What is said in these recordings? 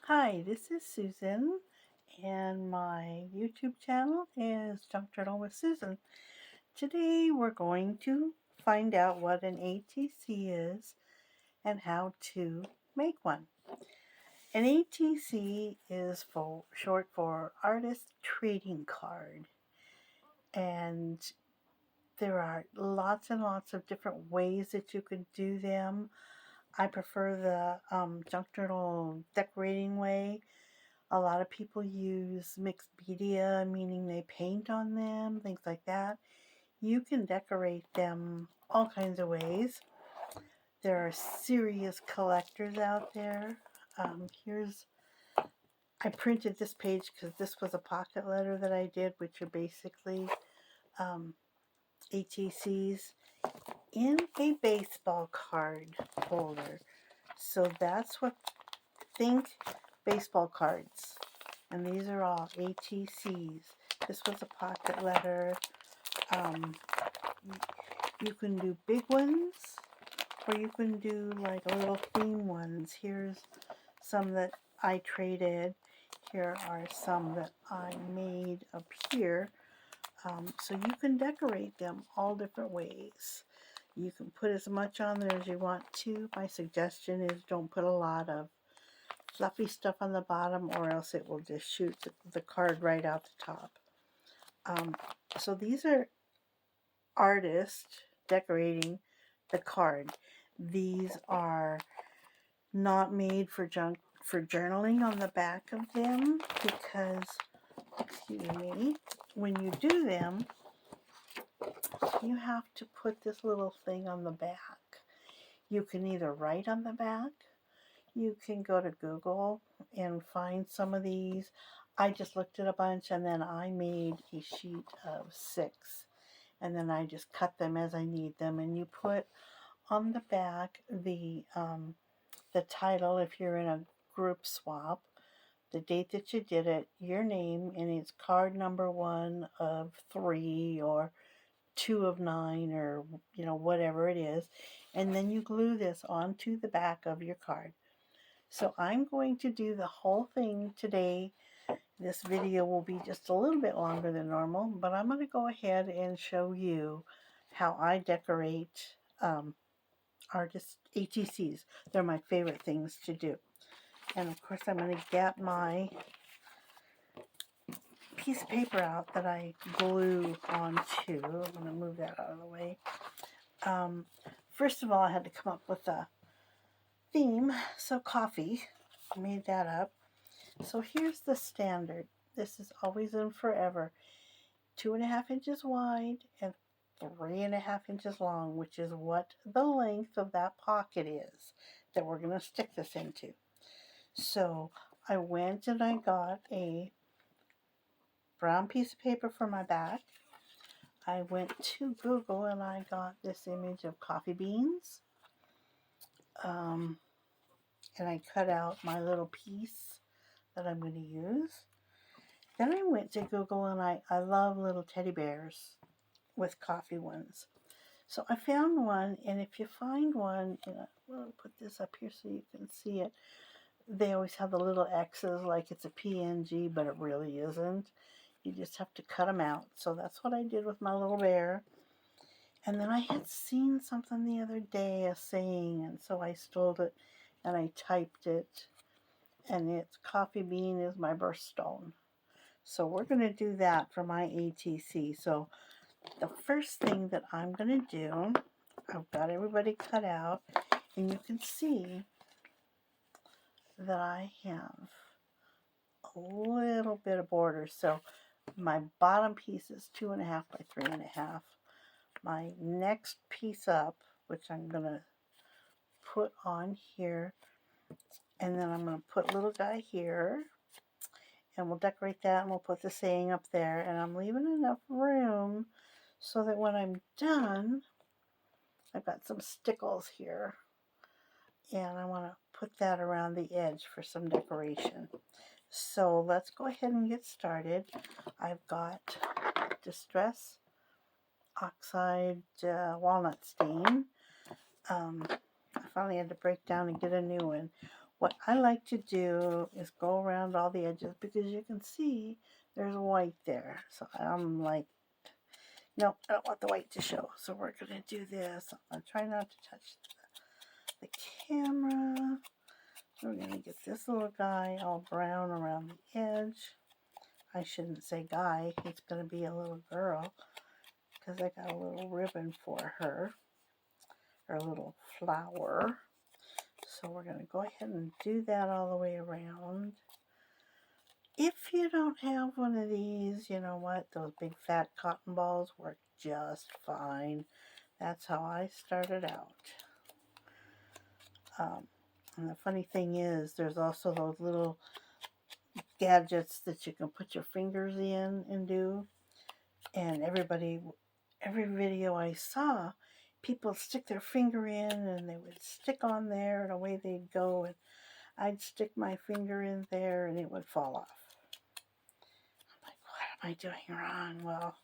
Hi, this is Susan, and my YouTube channel is Junk Journal with Susan. Today we're going to find out what an ATC is and how to make one. An ATC is short for Artist Trading Card, and there are lots and lots of different ways that you can do them. I prefer the Junk Journal decorating way. A lot of people use mixed media, meaning they paint on them, things like that. You can decorate them all kinds of ways. There are serious collectors out there. I printed this page because this was a pocket letter that I did, which are basically um, ATCs in a baseball card holder. So that's what, think baseball cards. And these are all ATCs. This was a pocket letter. Um, you can do big ones, or you can do like little theme ones. Here's some that I traded. Here are some that I made up here. So you can decorate them all different ways. You can put as much on there as you want to. My suggestion is don't put a lot of fluffy stuff on the bottom, or else it will just shoot the card right out the top. So these are artists decorating the card. These are not made for journaling on the back of them because, excuse me, when you do them, you have to put this little thing on the back. You can either write on the back, you can go to Google and find some of these. I just looked at a bunch and then I made a sheet of 6. And then I just cut them as I need them. And you put on the back the title if you're in a group swap, the date that you did it, your name, and it's card number 1 of 3 or 2 of 9 or whatever it is. And then you glue this onto the back of your card. So I'm going to do the whole thing today. This video will be just a little bit longer than normal, but I'm going to go ahead and show you how I decorate artist ATCs. They're my favorite things to do. And of course I'm going to get my piece of paper out that I glue onto. I'm going to move that out of the way. First of all, I had to come up with a theme. So coffee, I made that up. So here's the standard. This is always and forever. 2.5 inches wide and 3.5 inches long, which is what the length of that pocket is that we're going to stick this into. So I went and I got a brown piece of paper for my back. I went to Google and I got this image of coffee beans. And I cut out my little piece that I'm going to use. Then I went to Google and I love little teddy bears with coffee ones. So I found one, and if you find one, I'll put this up here so you can see it. They always have the little X's like it's a PNG, but it really isn't. You just have to cut them out. So that's what I did with my little bear. And then I had seen something the other day, a saying, and so I stole it and I typed it. And it's coffee bean is my birthstone. So we're going to do that for my ATC. So the first thing that I'm going to do, I've got everybody cut out, and you can see that I have a little bit of border. So my bottom piece is 2.5 by 3.5. My next piece up, which I'm going to put on here, and then I'm going to put little guy here, and we'll decorate that, and we'll put the saying up there, and I'm leaving enough room so that when I'm done, I've got some stickles here, and I want to put that around the edge for some decoration. So let's go ahead and get started. I've got Distress Oxide Walnut Stain. I finally had to break down and get a new one. What I like to do is go around all the edges because you can see there's white there. So I'm like, no, I don't want the white to show. So we're going to do this. I'm going to try not to touch the camera. So we're going to get this little guy all brown around the edge. I shouldn't say guy. It's going to be a little girl because I got a little ribbon for her, or a little flower. So we're going to go ahead and do that all the way around. If you don't have one of these, you know what? Those big fat cotton balls work just fine. That's how I started out. And the funny thing is, there's also those little gadgets that you can put your fingers in and do. And every video I saw, people stick their finger in and they would stick on there and away they'd go. And I'd stick my finger in there and it would fall off. I'm like, what am I doing wrong? Well,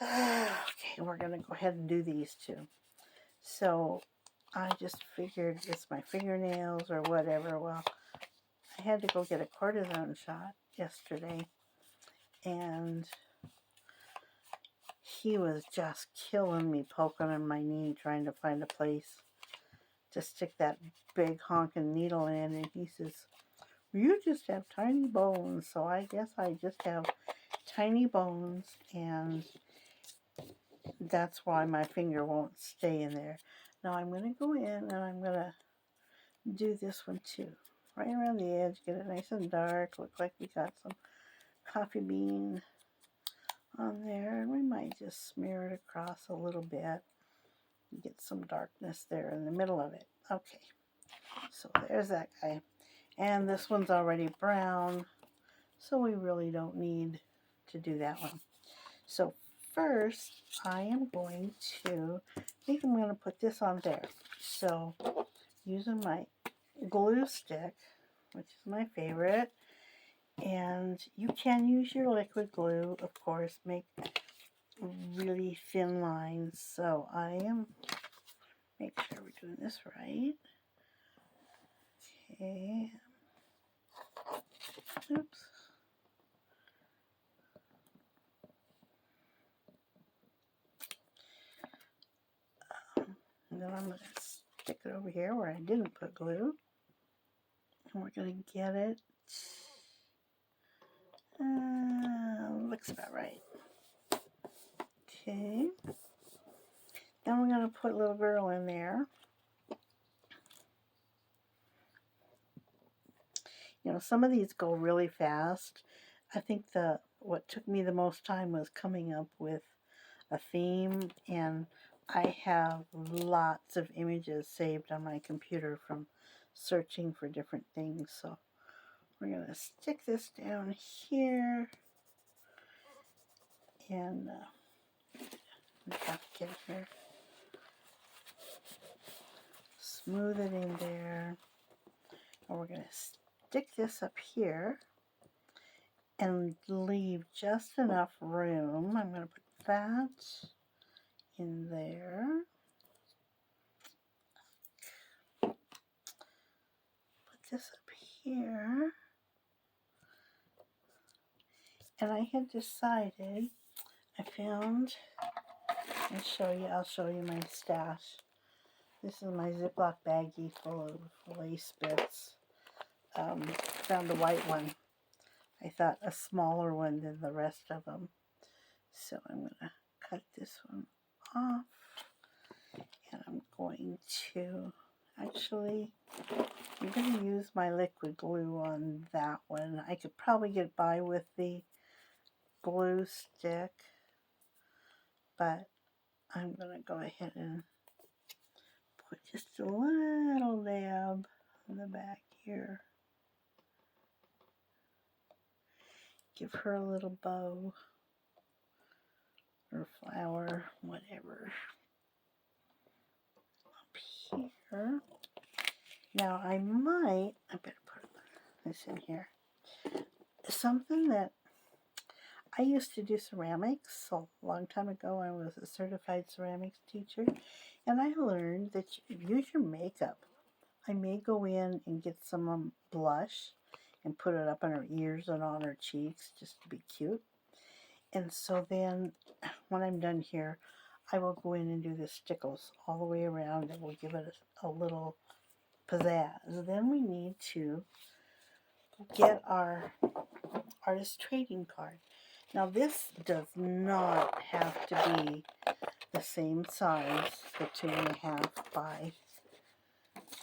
okay, we're going to go ahead and do these two. So I just figured it's my fingernails or whatever. Well, I had to go get a cortisone shot yesterday, and he was just killing me, poking on my knee, trying to find a place to stick that big honking needle in. And he says, you just have tiny bones. So I guess I just have tiny bones, and that's why my finger won't stay in there. Now I'm going to go in and I'm going to do this one too. Right around the edge, get it nice and dark. Look like we got some coffee bean on there. And we might just smear it across a little bit. Get some darkness there in the middle of it. Okay, so there's that guy. And this one's already brown, so we really don't need to do that one. So first, I am going to, I think I'm going to put this on there. So using my glue stick, which is my favorite, and you can use your liquid glue, of course, make really thin lines. So I am, make sure we're doing this right. Okay. Oops. And then I'm going to stick it over here where I didn't put glue. And we're going to get it. Looks about right. Okay. Then we're going to put little girl in there. You know, some of these go really fast. I think what took me the most time was coming up with a theme, and I have lots of images saved on my computer from searching for different things. So we're going to stick this down here, and we have to get here. Smooth it in there, and we're going to stick this up here and leave just enough room. I'm going to put that in there. Put this up here. And I had decided, I found, I'll show you my stash. This is my Ziploc baggie full of lace bits. Found a white one. I thought a smaller one than the rest of them. So I'm going to cut this one off. And I'm going to, actually, I'm going to use my liquid glue on that one. I could probably get by with the glue stick, but I'm going to go ahead and put just a little dab on the back here. Give her a little bow or flower, whatever. Up here. Now I better put this in here. Something that I used to do ceramics a long time ago. I was a certified ceramics teacher, and I learned that you use your makeup I may go in and get some blush and put it up on her ears and on her cheeks just to be cute. And so then when I'm done here, I will go in and do the stickles all the way around, and we'll give it a little pizzazz. Then we need to get our artist trading card. Now this does not have to be the same size, the 2.5 by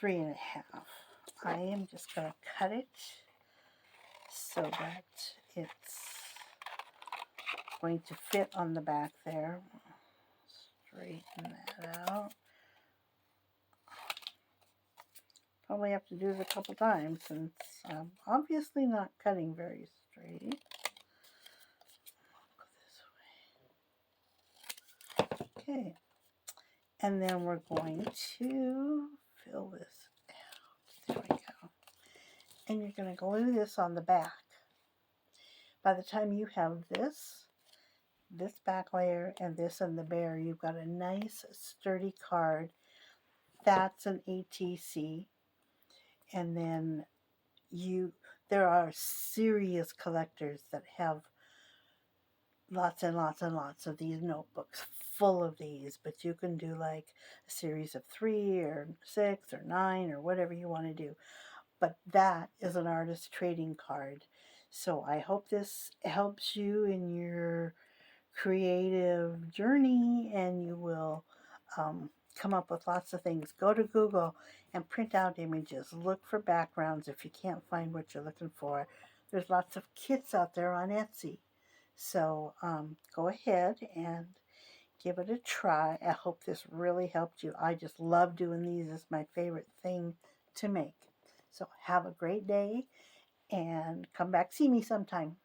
3.5. I am just going to cut it so that it's going to fit on the back there. Straighten that out. Probably have to do it a couple times since I'm obviously not cutting very straight. Go this way. Okay. And then we're going to fill this out. There we go. And you're going to glue this on the back. By the time you have this back layer, and this and the bear, you've got a nice sturdy card. That's an ATC. And then there are serious collectors that have lots and lots and lots of these notebooks full of these, but you can do like a series of 3 or 6 or 9 or whatever you want to do. But that is an artist trading card. So I hope this helps you in your creative journey, and you will come up with lots of things. Go to Google and print out images. Look for backgrounds if you can't find what you're looking for. There's lots of kits out there on Etsy. So go ahead and give it a try. I hope this really helped you. I just love doing these. It's my favorite thing to make. So have a great day and come back see me sometime.